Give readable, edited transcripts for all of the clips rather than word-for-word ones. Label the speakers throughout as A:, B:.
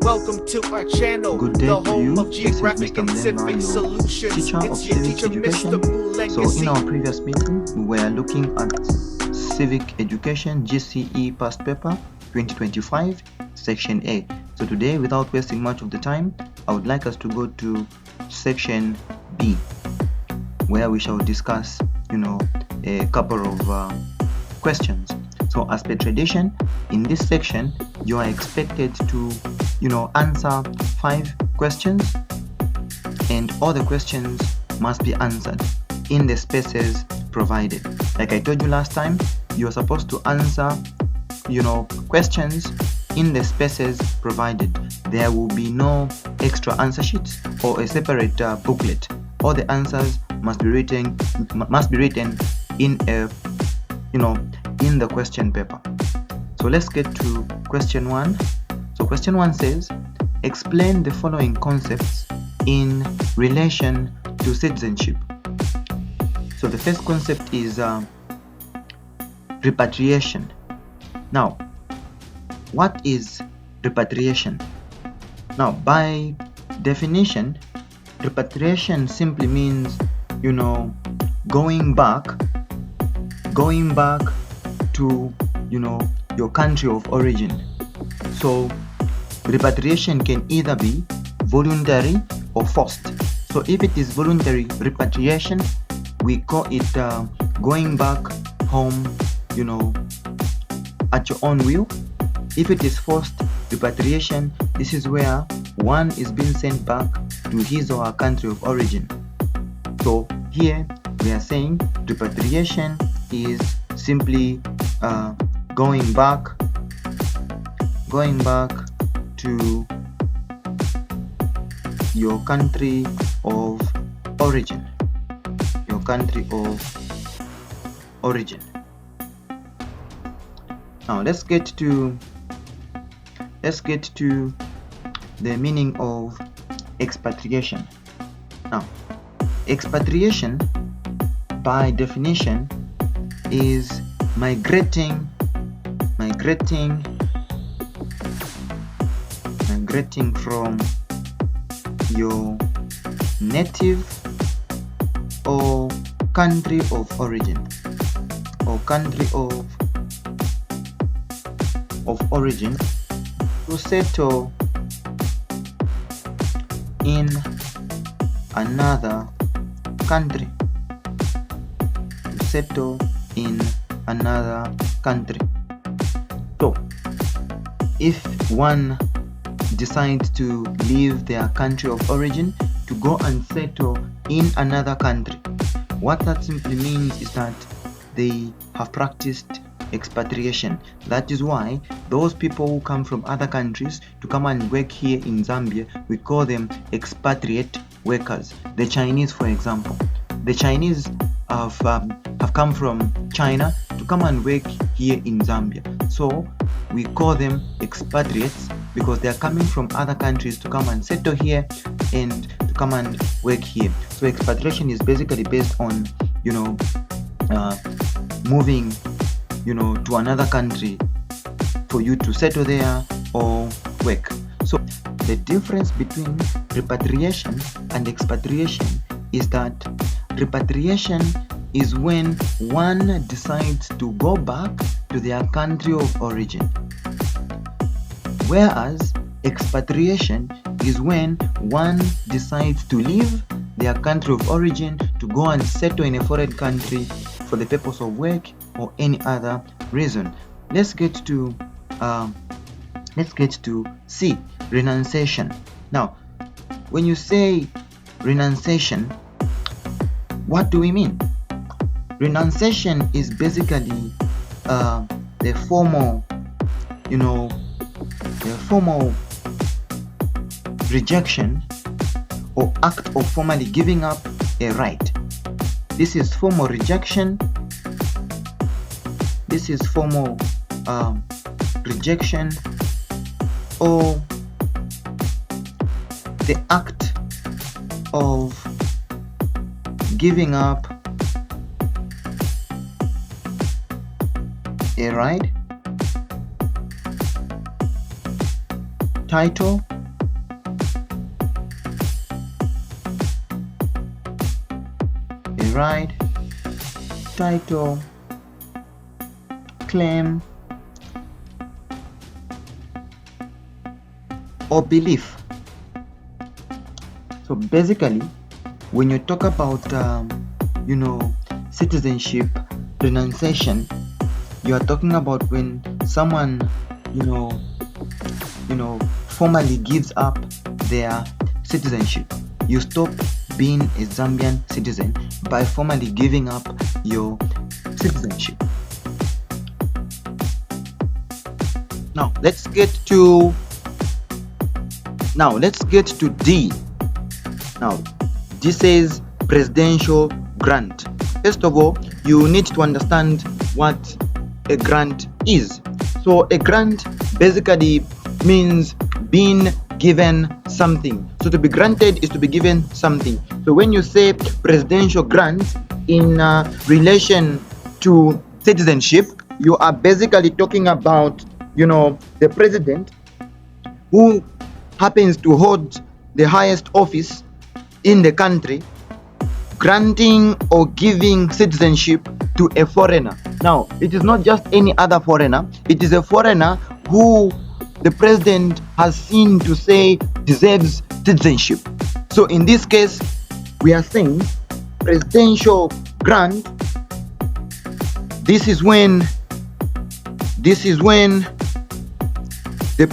A: Welcome to our channel,
B: Good day
A: the
B: to
A: home
B: you.
A: of
B: This is
A: geographic
B: Mr.
A: and
B: Mlenga,
A: civic
B: your
A: solutions.
B: teacher of
A: It's your
B: Civic
A: teacher, Mr.
B: Education. So in our
A: Legacy.
B: previous meeting, we were looking at Civic Education GCE past paper 2025, section A. So today, without wasting much of the time, I would like us to go to section B, where we shall discuss, a couple of questions. So as per tradition, in this section, you are expected to, answer 5 questions, and all the questions must be answered in the spaces provided. Like I told you last time, you are supposed to answer, questions in the spaces provided. There will be no extra answer sheets or a separate booklet. All the answers must be written in a in the question paper. So let's get to question 1. So question 1 says, explain the following concepts in relation to citizenship. So the first concept is repatriation. Now, what is repatriation? Now, by definition, repatriation simply means, going back to, your country of origin. So repatriation can either be voluntary or forced. So if it is voluntary repatriation, we call it going back home, at your own will. If it is forced repatriation, this is where one is being sent back to his or her country of origin. So here we are saying repatriation is simply going back to your country of origin. Now let's get to the meaning of expatriation. Now, expatriation by definition is migrating from your native or country of origin to settle in another country. So if one decides to leave their country of origin to go and settle in another country, what that simply means is that they have practiced expatriation. That is why those people who come from other countries to come and work here in Zambia, we call them expatriate workers. The Chinese, for example, the Chinese have come from China to come and work here in Zambia. So we call them expatriates because they are coming from other countries to come and settle here and to come and work here. So expatriation is basically based on, moving, to another country for you to settle there or work. So the difference between repatriation and expatriation is that repatriation is when one decides to go back to their country of origin, whereas expatriation is when one decides to leave their country of origin to go and settle in a foreign country for the purpose of work or any other reason. Let's get to C, renunciation. Now, when you say renunciation, what do we mean? Renunciation is basically the formal rejection or act of formally giving up a right. This is formal rejection. This is formal rejection or the act of giving up a right title, a right, title, claim, or belief. So basically, when you talk about citizenship renunciation, you are talking about when someone formally gives up their citizenship. You stop being a Zambian citizen by formally giving up your citizenship. Now let's get to D. Now this says presidential grant. First of all, you need to understand what a grant is. So a grant basically means being given something. So to be granted is to be given something. So when you say presidential grant in relation to citizenship, you are basically talking about the president who happens to hold the highest office in the country, granting or giving citizenship to a foreigner. Now, it is not just any other foreigner, it is a foreigner who the president has seen to say deserves citizenship. So in this case, we are saying presidential grant. This is when the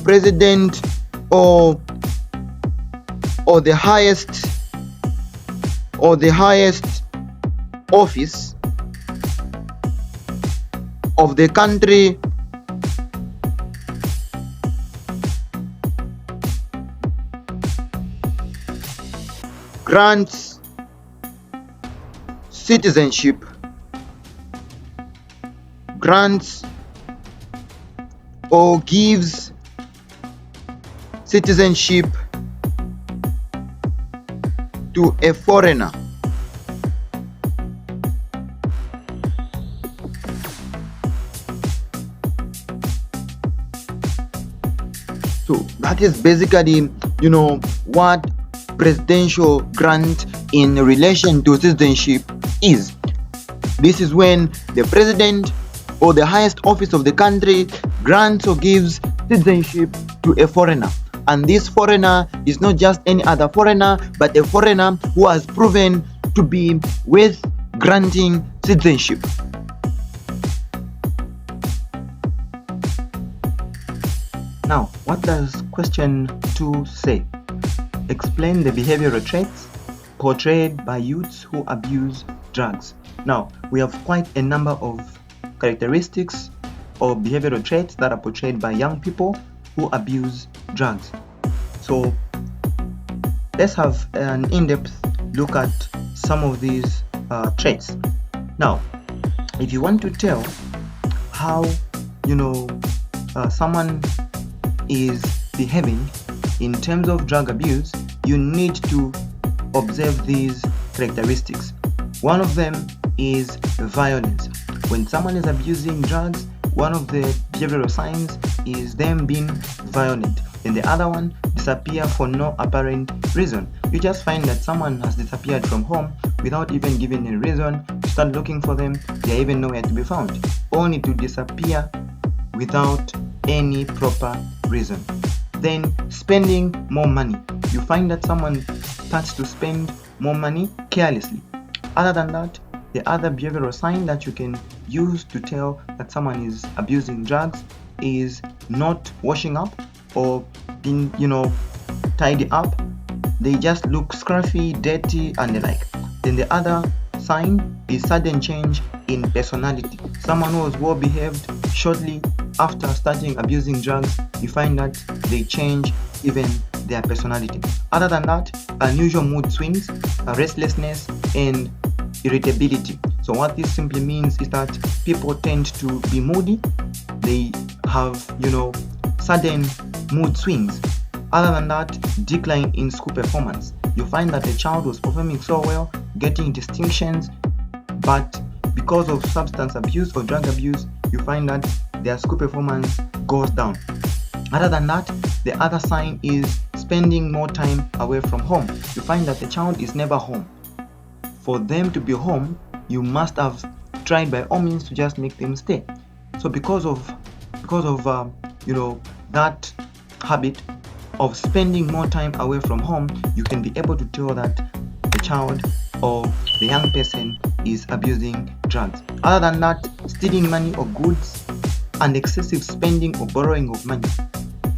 B: president or the highest office of the country grants citizenship, grants or gives citizenship to a foreigner. So that is basically what presidential grant in relation to citizenship is. This is when the president or the highest office of the country grants or gives citizenship to a foreigner. And this foreigner is not just any other foreigner, but a foreigner who has proven to be worth granting citizenship. Now, what does question 2 say? Explain the behavioral traits portrayed by youths who abuse drugs. Now, we have quite a number of characteristics or behavioral traits that are portrayed by young people who abuse drugs. So let's have an in-depth look at some of these traits. Now, if you want to tell how someone is behaving in terms of drug abuse, you need to observe these characteristics. One of them is violence. When someone is abusing drugs, one of the behavioral signs is them being violent, and the other one, disappear for no apparent reason. You just find that someone has disappeared from home without even giving a reason. You start looking for them, they are even nowhere to be found, only to disappear without any proper reason. Then spending more money. You find that someone starts to spend more money carelessly. Other than that, the other behavioral sign that you can use to tell that someone is abusing drugs is not washing up or being, tidy up. They just look scruffy, dirty, and the like. Then the other sign is sudden change in personality. Someone who was well behaved, shortly after starting abusing drugs, you find that they change even their personality. Other than that, unusual mood swings, restlessness, and irritability. So what this simply means is that people tend to be moody. They have, sudden mood swings. Other than that, decline in school performance. You find that a child was performing so well, getting distinctions, but because of substance abuse or drug abuse, you you find that their school performance goes down. Other than that, the other sign is spending more time away from home. You find that the child is never home. For them to be home, you must have tried by all means to just make them stay. So because of that habit of spending more time away from home, you can be able to tell that the child or the young person is abusing drugs. Other than that, stealing money or goods and excessive spending or borrowing of money,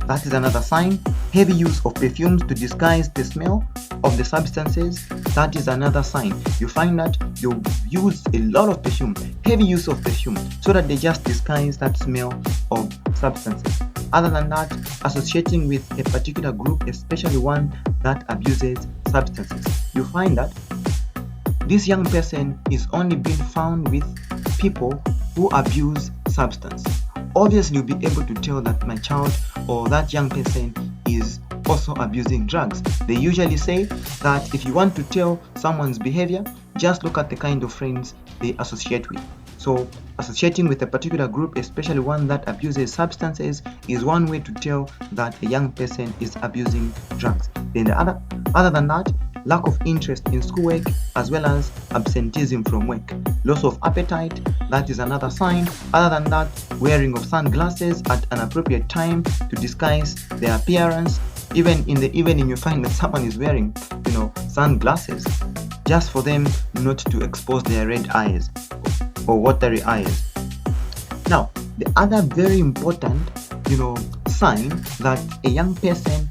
B: that is another sign. Heavy use of perfumes to disguise the smell of the substances, that is another sign. You find that you use a lot of perfume, heavy use of perfume, so that they just disguise that smell of substances. Other than that, associating with a particular group, especially one that abuses substances, you find that this young person is only being found with people who abuse substance. Obviously, you'll be able to tell that my child or that young person is also abusing drugs. They usually say that if you want to tell someone's behavior, just look at the kind of friends they associate with. So associating with a particular group, especially one that abuses substances, is one way to tell that a young person is abusing drugs. Then other than that, lack of interest in schoolwork as well as absenteeism from work. Loss of appetite, that is another sign. Other than that, wearing of sunglasses at an appropriate time to disguise their appearance. Even in the evening, you find that someone is wearing, sunglasses just for them not to expose their red eyes or watery eyes. Now, the other very important, sign that a young person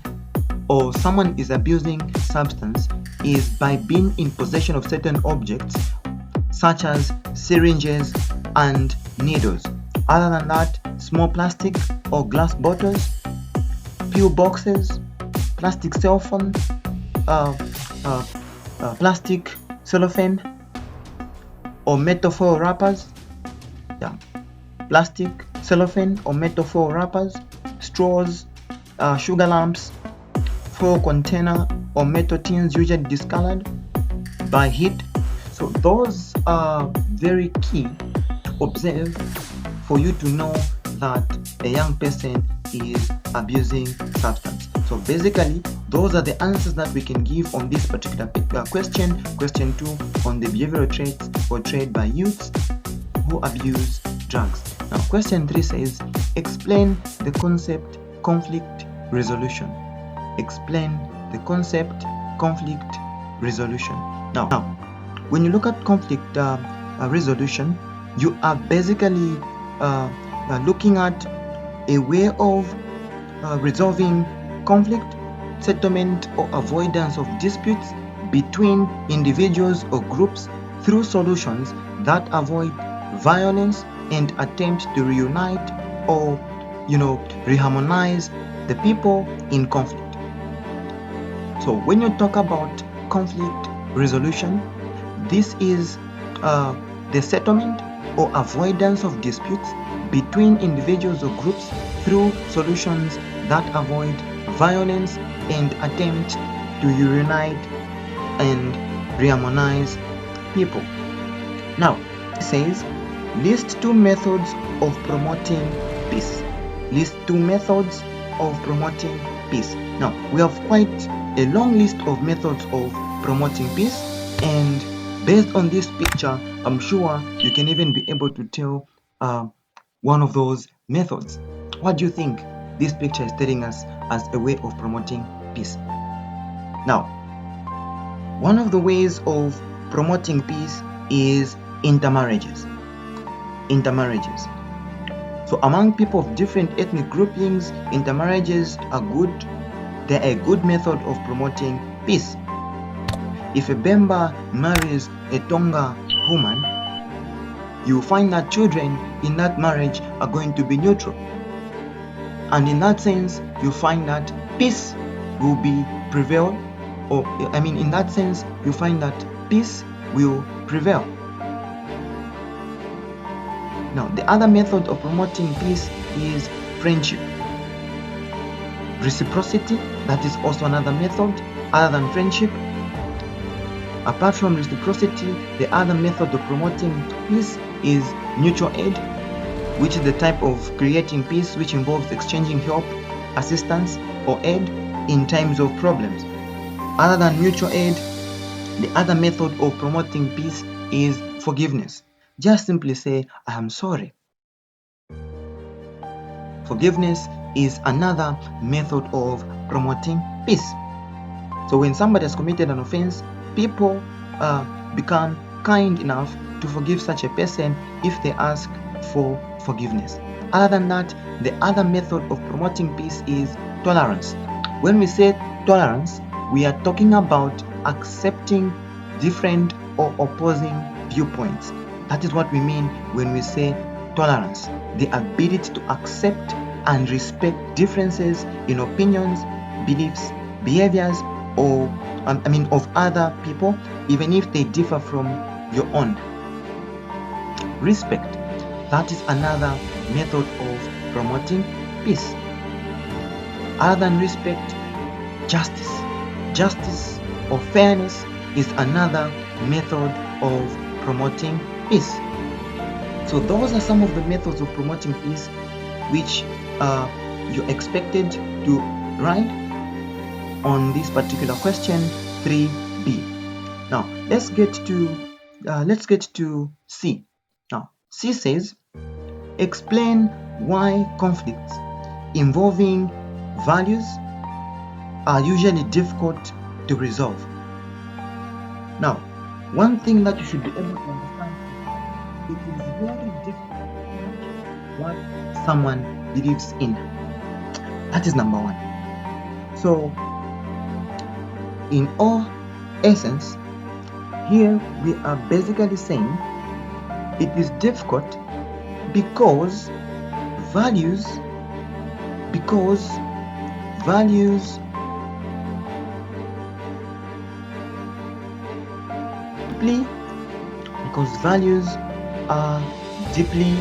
B: or someone is abusing substance is by being in possession of certain objects such as syringes and needles. Other than that, small plastic or glass bottles, pill boxes, plastic cell phone, plastic cellophane or metal foil wrappers, plastic cellophane or metal foil wrappers, straws, sugar lamps, foil container or metal tins usually discolored by heat. So those are very key to observe for you to know that a young person is abusing substance. So basically, those are the answers that we can give on this particular question. Question 2 on the behavioral traits portrayed by youths who abuse drugs. Now, question 3 says, explain the concept conflict resolution. Explain the concept conflict resolution. Now, when you look at conflict resolution, you are basically looking at a way of resolving conflict, settlement, or avoidance of disputes between individuals or groups through solutions that avoid violence and attempt to reunite or reharmonize the people in conflict. So when you talk about conflict resolution, this is the settlement or avoidance of disputes between individuals or groups through solutions that avoid violence and attempt to reunite and reharmonize people. Now, it says, list 2 methods of promoting peace. List 2 methods of promoting peace. Now, we have quite a long list of methods of promoting peace, and based on this picture, I'm sure you can even be able to tell one of those methods. What do you think this picture is telling us as a way of promoting peace? Now, one of the ways of promoting peace is intermarriages. Intermarriages. So among people of different ethnic groupings, intermarriages are good. They're a good method of promoting peace. If a Bemba marries a Tonga woman, you find that children in that marriage are going to be neutral. And in that sense, you find that peace will be prevailed, in that sense, you find that peace will prevail. Now, the other method of promoting peace is friendship. Reciprocity, that is also another method other than friendship. Apart from reciprocity, the other method of promoting peace is mutual aid. which is the type of creating peace which involves exchanging help, assistance, or aid in times of problems. Other than mutual aid, the other method of promoting peace is forgiveness. Just simply say, I am sorry. Forgiveness is another method of promoting peace. So when somebody has committed an offense, people become kind enough to forgive such a person if they ask for forgiveness. Other than that, the other method of promoting peace is tolerance. When we say tolerance, we are talking about accepting different or opposing viewpoints. That is what we mean when we say tolerance, the ability to accept and respect differences in opinions, beliefs, behaviors, or of other people, even if they differ from your own. Respect, that is another method of promoting peace. Other than respect, justice or fairness is another method of promoting peace. So those are some of the methods of promoting peace which you're expected to write on this particular question 3B. Now let's get to C. Now C says, explain why conflicts involving values are usually difficult to resolve. Now, one thing that you should be able to understand is it is very difficult to change what someone believes in. That is number one. So, in all essence, here we are basically saying it is difficult because values are deeply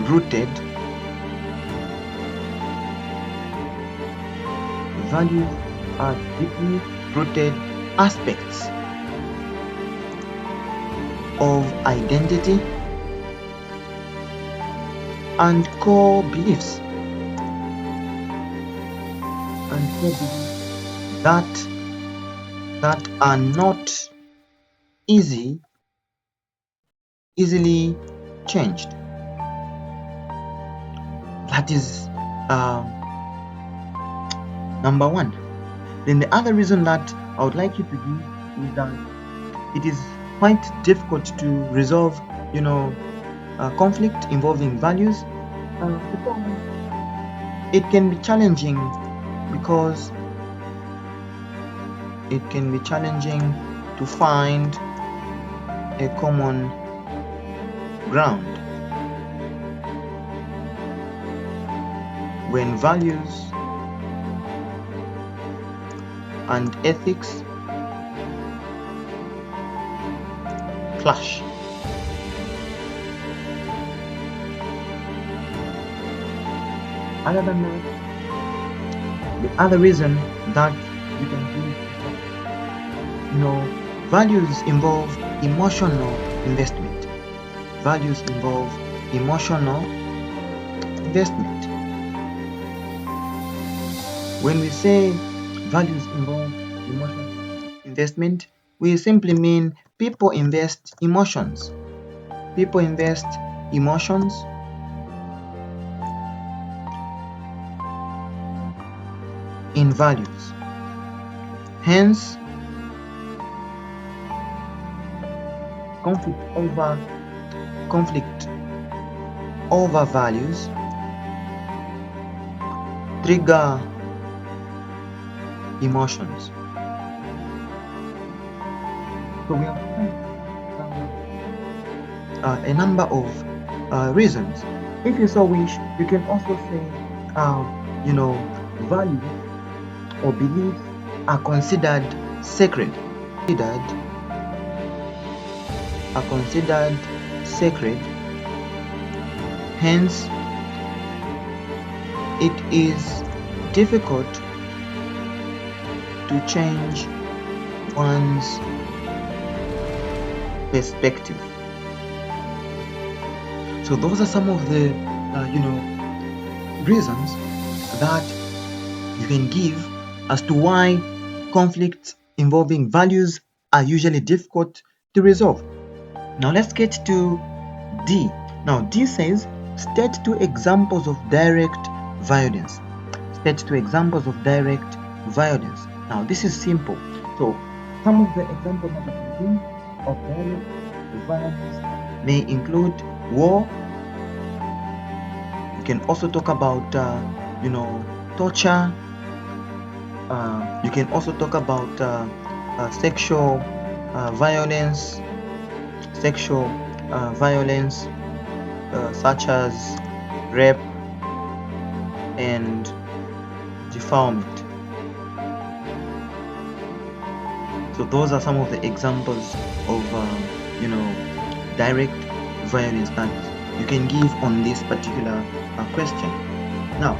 B: rooted. Values are deeply rooted aspects of identity and core beliefs that are not easily changed. That is number one. Then the other reason that I would like you to give is that it is quite difficult to resolve, conflict involving values. It can be challenging because it can be challenging to find a common ground when values and ethics clash. Other than that, the other reason that you can do, values involve emotional investment. Values involve emotional investment. When we say values involve emotional investment, we simply mean people invest emotions. People invest emotions in values. Hence, conflict over values trigger emotions. So we have a number of reasons. If you so wish, you can also say, values or beliefs are considered sacred. Hence, it is difficult to change one's perspective. So those are some of the reasons that you can give as to why conflicts involving values are usually difficult to resolve. Now let's get to D. Now D says, state 2 examples of direct violence. State 2 examples of direct violence. Now this is simple. So some of the examples that you can give of direct violence may include war. You can also talk about torture. You can also talk about sexual violence, such as rape and defilement. So those are some of the examples of direct violence that you can give on this particular question. Now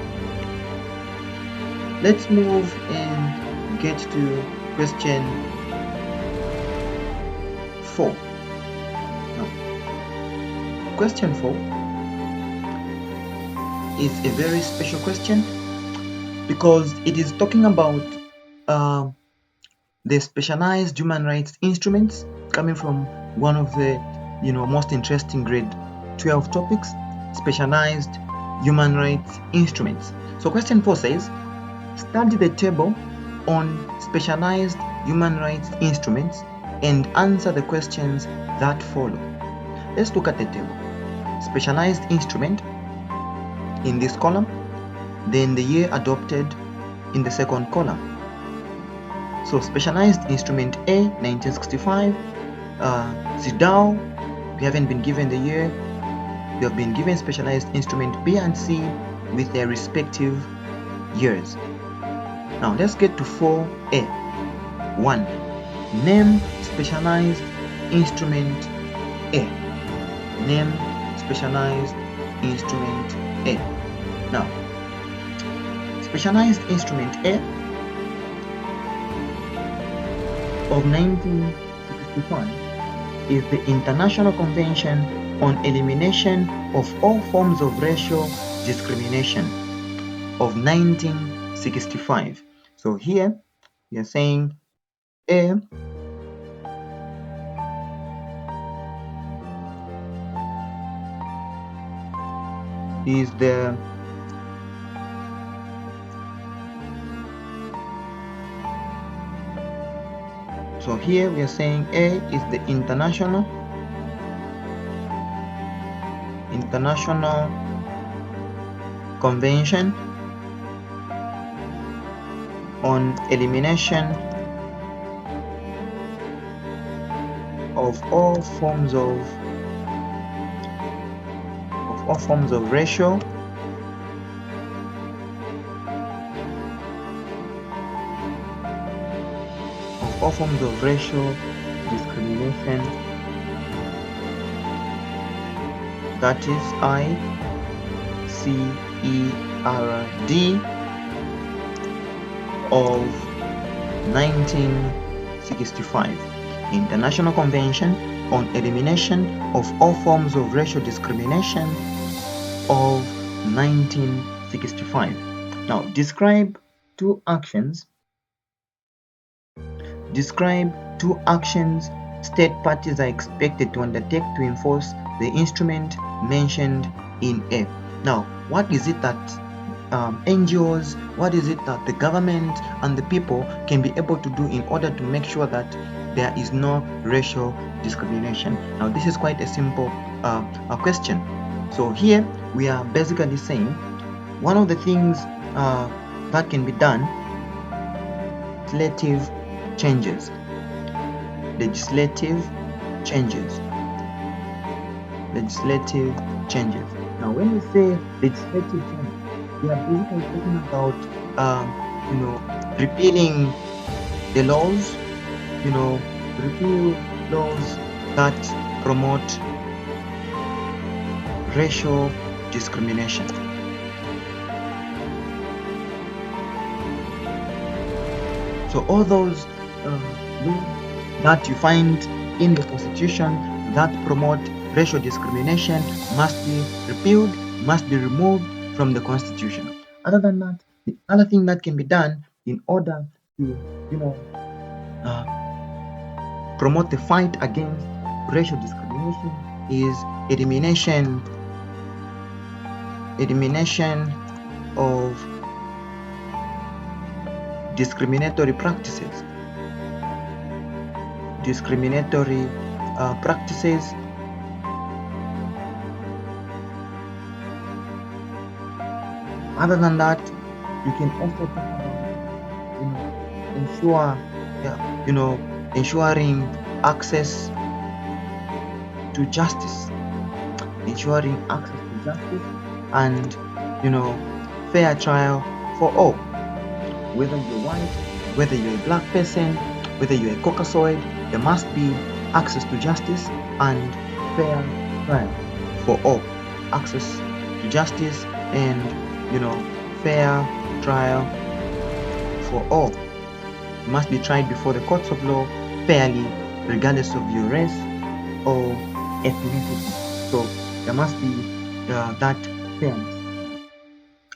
B: let's move and get to question 4. Now, question 4 is a very special question because it is talking about the specialized human rights instruments, coming from one of the most interesting grade 12 topics, specialized human rights instruments. So question 4 says, study the table on specialized human rights instruments and answer the questions that follow. Let's look at the table. Specialized instrument in this column, then the year adopted in the second column. So specialized instrument A, 1965, CEDAW, we haven't been given the year. We have been given specialized instrument B and C with their respective years. Now let's get to 4A. 1. Name specialized instrument A. Name specialized instrument A. Now, specialized instrument A of 1965 is the International Convention on Elimination of All Forms of Racial Discrimination of 1965. So here we are saying A is the so here we are saying A is the International Convention on Elimination of all forms of racial discrimination, that is ICERD of 1965. International Convention on Elimination of All Forms of Racial Discrimination of 1965. Now describe two actions state parties are expected to undertake to enforce the instrument mentioned in A. Now, what is it that NGOs, what is it that the government and the people can be able to do in order to make sure that there is no racial discrimination? Now, this is quite a simple question. So here we are basically saying one of the things that can be done, legislative changes. Now when we say legislative change, we are basically talking about repealing the laws, repeal laws that promote racial discrimination. So all those laws that you find in the Constitution that promote racial discrimination must be repealed, must be removed from the Constitution. Other than that, the other thing that can be done in order to, promote the fight against racial discrimination is elimination of discriminatory practices. Other than that, you can also talk about ensuring access to justice, and fair trial for all, whether you're white, whether you're a black person, whether you're a Caucasoid. There must be access to justice and fair trial for all. Access to justice and fair trial for all. You must be tried before the courts of law fairly, regardless of your race or ethnicity. So there must be that fairness.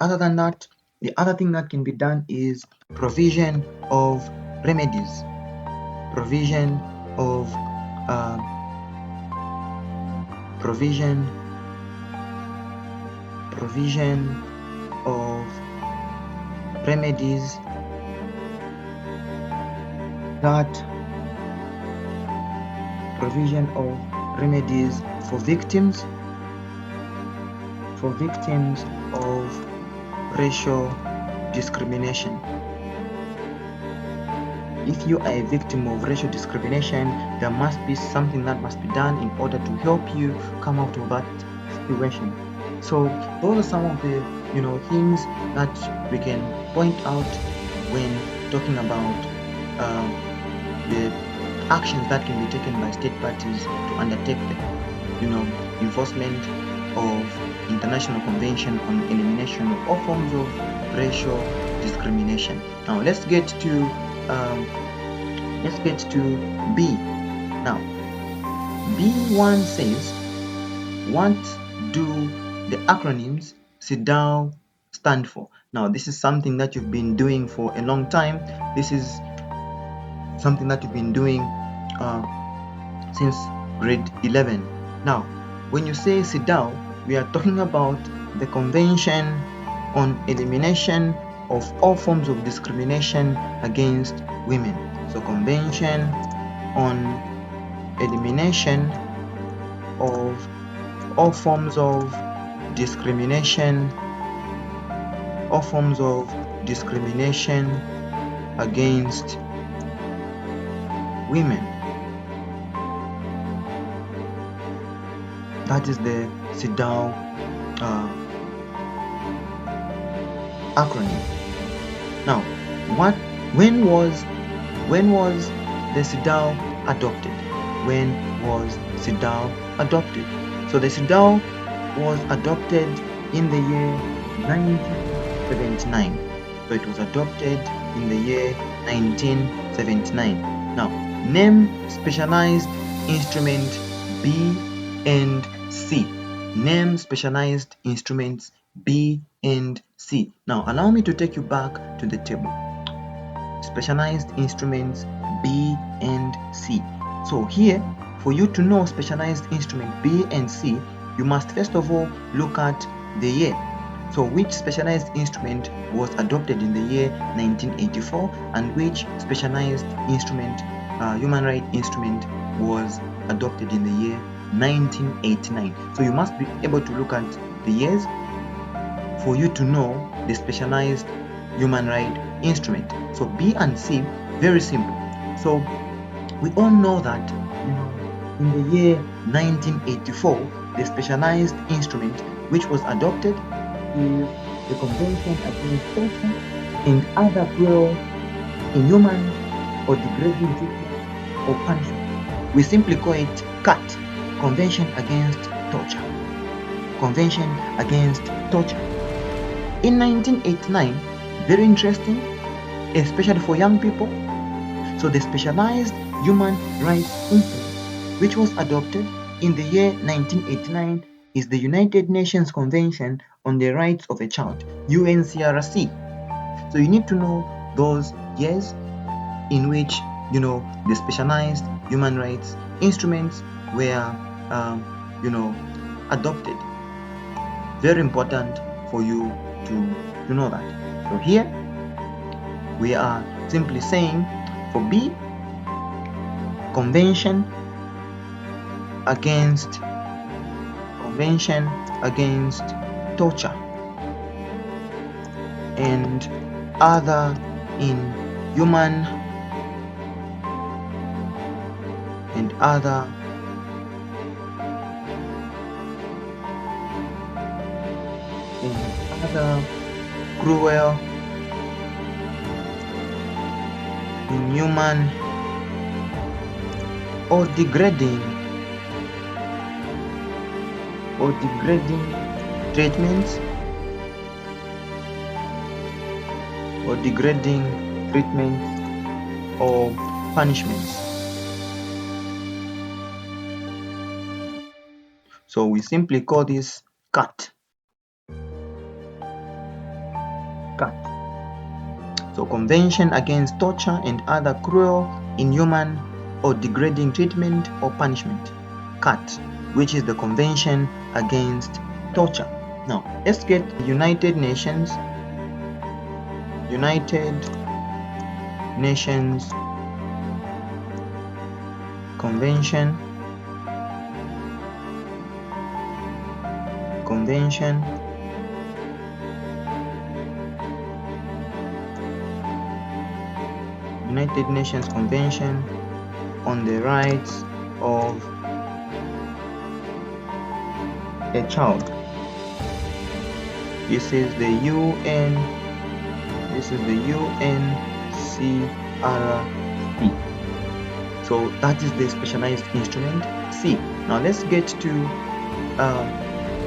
B: Other than that, the other thing that can be done is provision of remedies, provision of remedies for victims of racial discrimination. If you are a victim of racial discrimination, there must be something that must be done in order to help you come out of that situation. So those are some of the things that we can point out when talking about the actions that can be taken by state parties to undertake the enforcement of International Convention on Elimination of all forms of racial discrimination. Now let's get to B. Now B1 says, what do the acronyms CEDAW stand for? Now this is something that you've been doing for a long time. This is something that you've been doing since grade 11. Now when you say CEDAW, we are talking about the Convention on Elimination of all forms of discrimination against women. So Convention on Elimination of all forms of discrimination against women. That is the CEDAW acronym. Now, when was the CEDAW adopted? When was CEDAW adopted? So the CEDAW was adopted in the year 1979. So it was adopted in the year 1979. Now, name specialized instrument B and C. Name specialized instruments B and C. Now, allow me to take you back to the table. Specialized instruments B and C. So here, for you to know specialized instrument B and C, you must first of all look at the year. So which specialized instrument was adopted in the year 1984 and which specialized instrument, human rights instrument, was adopted in the year 1989. So you must be able to look at the years for you to know the specialized human rights instrument. So B and C, very simple. So we all know that in the year 1984, the specialized instrument which was adopted is the Convention Against Torture and Other Cruel, Inhuman, or Degrading Treatment or Punishment. We simply call it CAT, Convention Against Torture. Convention Against Torture. In 1989, very interesting, especially for young people. So the specialized human rights instrument which was adopted in the year 1989 is the United Nations Convention on the Rights of a Child, UNCRC. So you need to know those years in which the specialized human rights instruments were adopted. Very important for you to know that. So here we are simply saying for B, Convention against torture and other inhuman cruel, inhuman, or degrading treatments or punishments. So we simply call this CAT. So Convention Against Torture and Other Cruel, Inhuman, or Degrading Treatment or Punishment, CAT, which is the Convention Against Torture. Now, let's get the United Nations Convention United Nations Convention on the Rights of a Child. This is the UNCRC. So that is the specialized instrument C. Now let's get to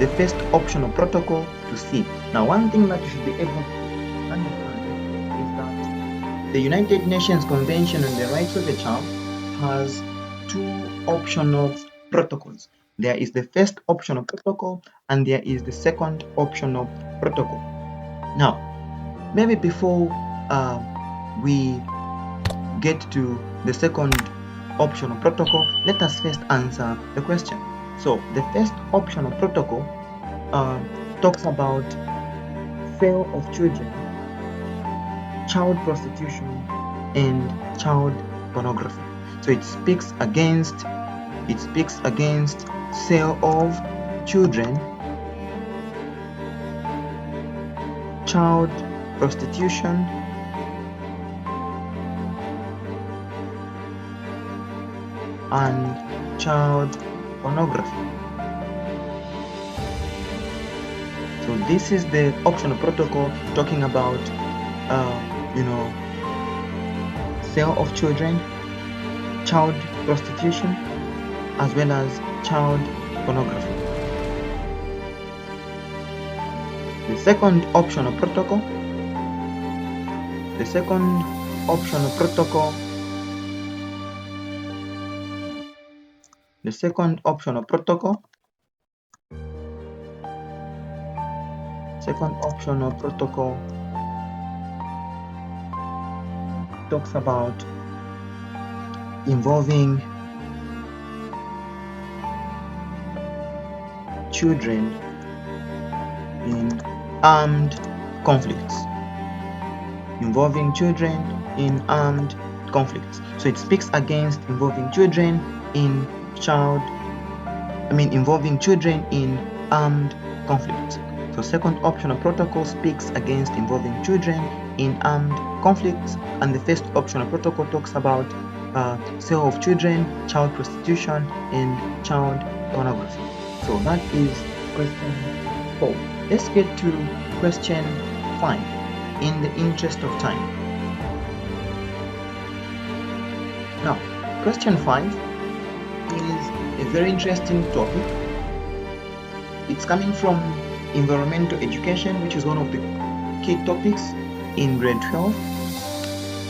B: the first optional protocol to C. Now one thing that you should be able to understand is that the United Nations Convention on the Rights of a Child has two optional protocols. There is the first optional protocol and there is the second optional protocol. Now, maybe before we get to the second optional protocol, let us first answer the question. So the first optional protocol talks about sale of children, child prostitution, and child pornography. So it speaks against sale of children, child prostitution, and child pornography. So this is the optional protocol talking about sale of children, child prostitution, as well as child pornography. The second optional protocol talks about involving children in armed conflicts. So it speaks against involving children in armed conflicts. So second optional protocol speaks against involving children in armed conflicts, and the first optional protocol talks about sale of children, child prostitution, and child pornography. So that is question 4. Let's get to question 5 in the interest of time. Now, question 5 is a very interesting topic. It's coming from environmental education, which is one of the key topics in grade 12.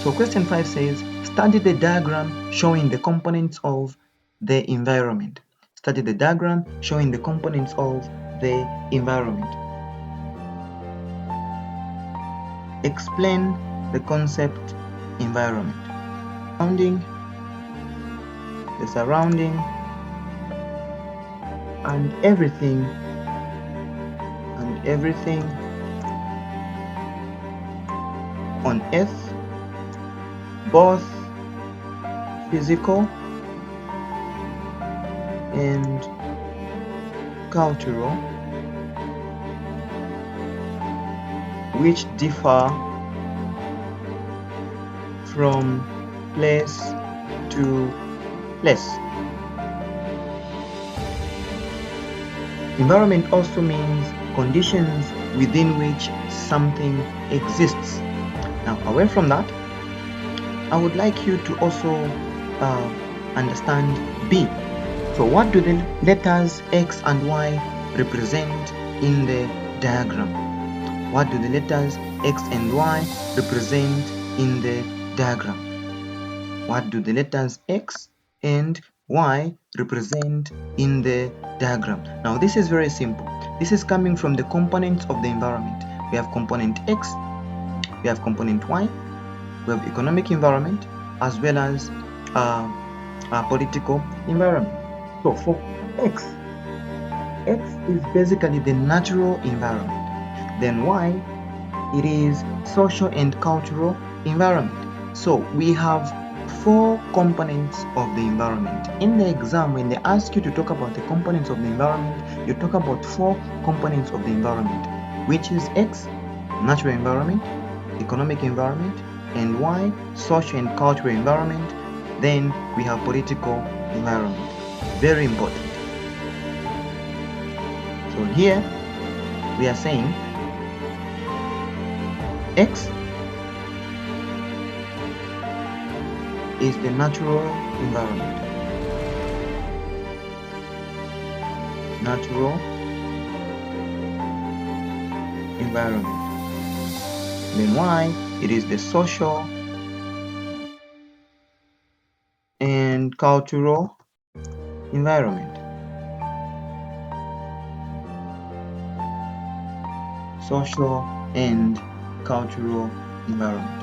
B: So question 5 says, study the diagram showing the components of the environment. study the diagram showing the components of the environment. Explain the concept environment. The surrounding, and everything on earth, both physical and cultural, which differ from place to place. Environment also means conditions within which something exists. Now, away from that, I would like you to also understand B. So what do the letters X and Y represent in the diagram? What do the letters X and Y represent in the diagram? What do the letters X and Y represent in the diagram? Now this is very simple. This is coming from the components of the environment. We have component X, we have component Y, we have economic environment, as well as political environment. So for X is basically the natural environment. Then Y, it is social and cultural environment. So we have 4 components of the environment. In the exam, when they ask you to talk about the components of the environment, you talk about 4 components of the environment, which is X, natural environment, economic environment, and Y, social and cultural environment. Then we have political environment. Very important. So here we are saying X is the natural environment. Natural environment. Then Y, it is the social and cultural environment. Social and cultural environment.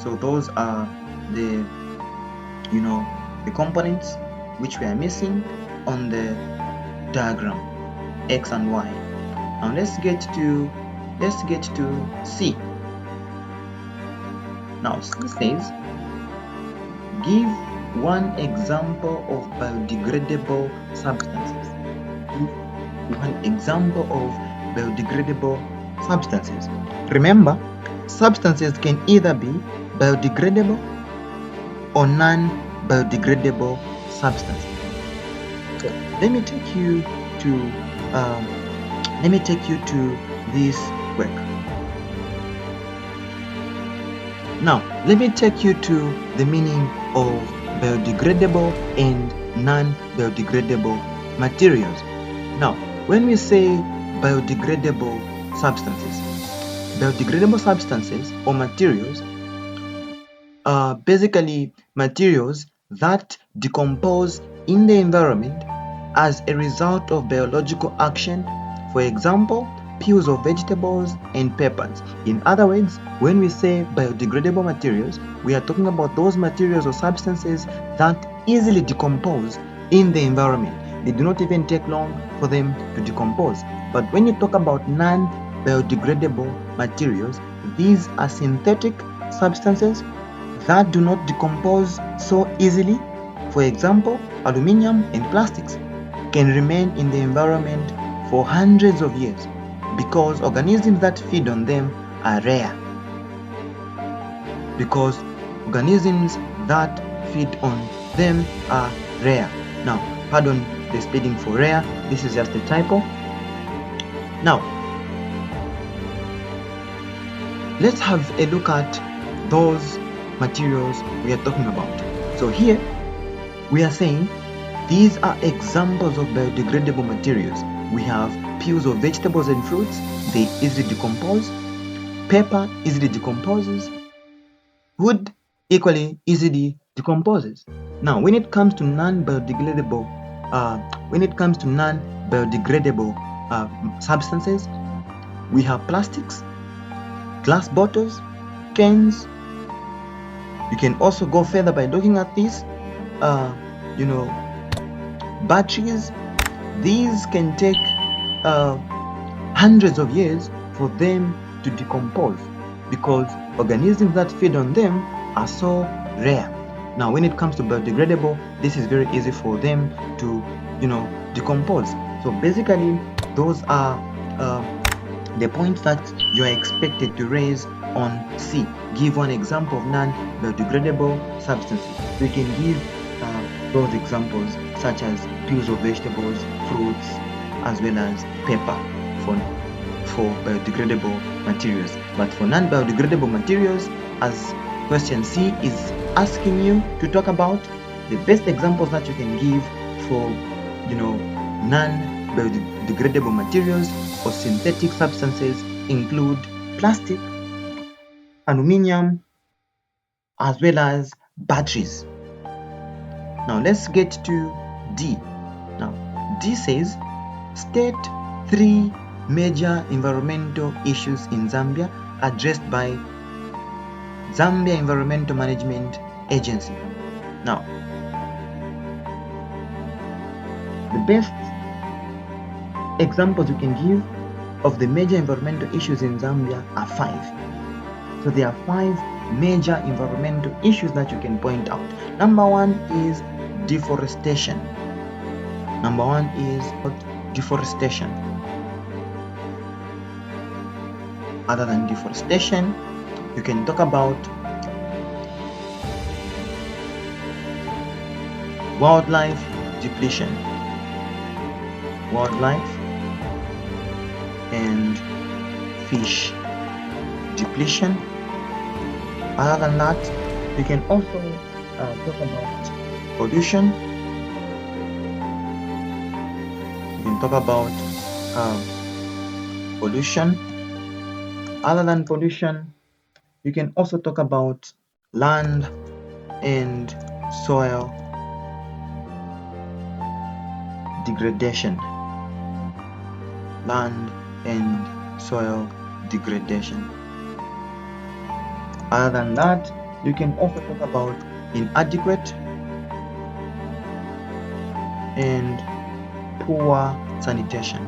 B: So those are the components which we are missing on the diagram, X and Y. Now let's get to C. Now C says, give one example of biodegradable substances. Give one example of biodegradable substances. Remember, substances can either be biodegradable or non-biodegradable substances. So let me take you to this work. Now let me take you to the meaning of biodegradable and non-biodegradable materials. Now when we say biodegradable substances or materials are basically materials that decompose in the environment as a result of biological action. For example, peels of vegetables and peppers. In other words, when we say biodegradable materials, we are talking about those materials or substances that easily decompose in the environment. They do not even take long for them to decompose. But when you talk about non-biodegradable materials, these are synthetic substances that do not decompose so easily. For example, aluminium and plastics can remain in the environment for hundreds of years because organisms that feed on them are rare. Now, pardon the spelling for rare, this is just a typo. Now, let's have a look at those materials we are talking about. So here we are saying these are examples of biodegradable materials. We have peels of vegetables and fruits, they easily decompose. Pepper easily decomposes. Wood equally easily decomposes. Now when it comes to non-biodegradable when it comes to non-biodegradable substances, we have plastics, glass bottles, cans. You can also go further by looking at these, batteries. These can take hundreds of years for them to decompose because organisms that feed on them are so rare. Now, when it comes to biodegradable, this is very easy for them to, decompose. So basically, those are the points that you are expected to raise on C. Give one example of non-biodegradable substances. We can give those examples such as peels of vegetables, fruits, as well as paper for biodegradable materials. But for non-biodegradable materials, as question C is asking you to talk about, the best examples that you can give for non-biodegradable materials or synthetic substances include plastic, aluminium, as well as batteries. Now let's get to D. Now D says, state 3 major environmental issues in Zambia addressed by Zambia Environmental Management Agency. Now, the best examples you can give of the major environmental issues in Zambia are 5. So there are 5 major environmental issues that you can point out. Number 1 is deforestation. Number 1 is deforestation. Other than deforestation, you can talk about wildlife depletion. Wildlife and fish depletion. Other than that, you can also talk about pollution. You can talk about pollution. Other than pollution, you can also talk about land and soil degradation. Land and soil degradation. Other than that, you can also talk about inadequate and poor sanitation.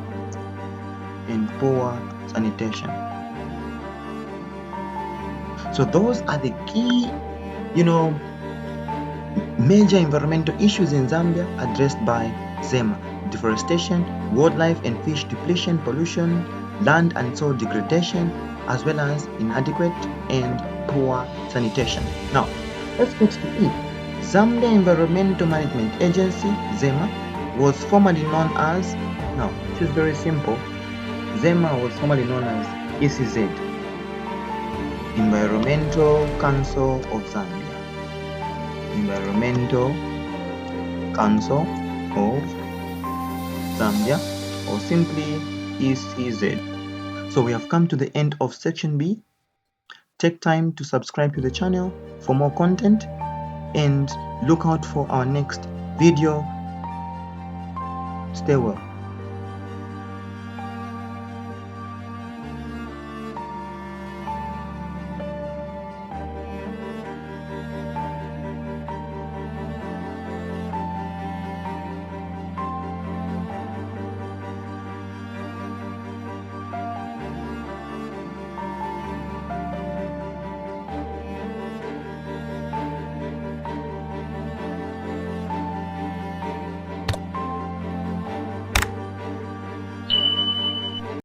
B: So those are the key, major environmental issues in Zambia addressed by ZEMA: deforestation, wildlife and fish depletion, pollution, land and soil degradation, as well as inadequate and poor sanitation. Now, let's go to E. Zambia Environmental Management Agency, ZEMA, was formerly known as, now, this is very simple. ZEMA was formerly known as ECZ, Environmental Council of Zambia. Environmental Council of Zambia, or simply ECZ. So we have come to the end of section B. Take time to subscribe to the channel for more content and look out for our next video. Stay well.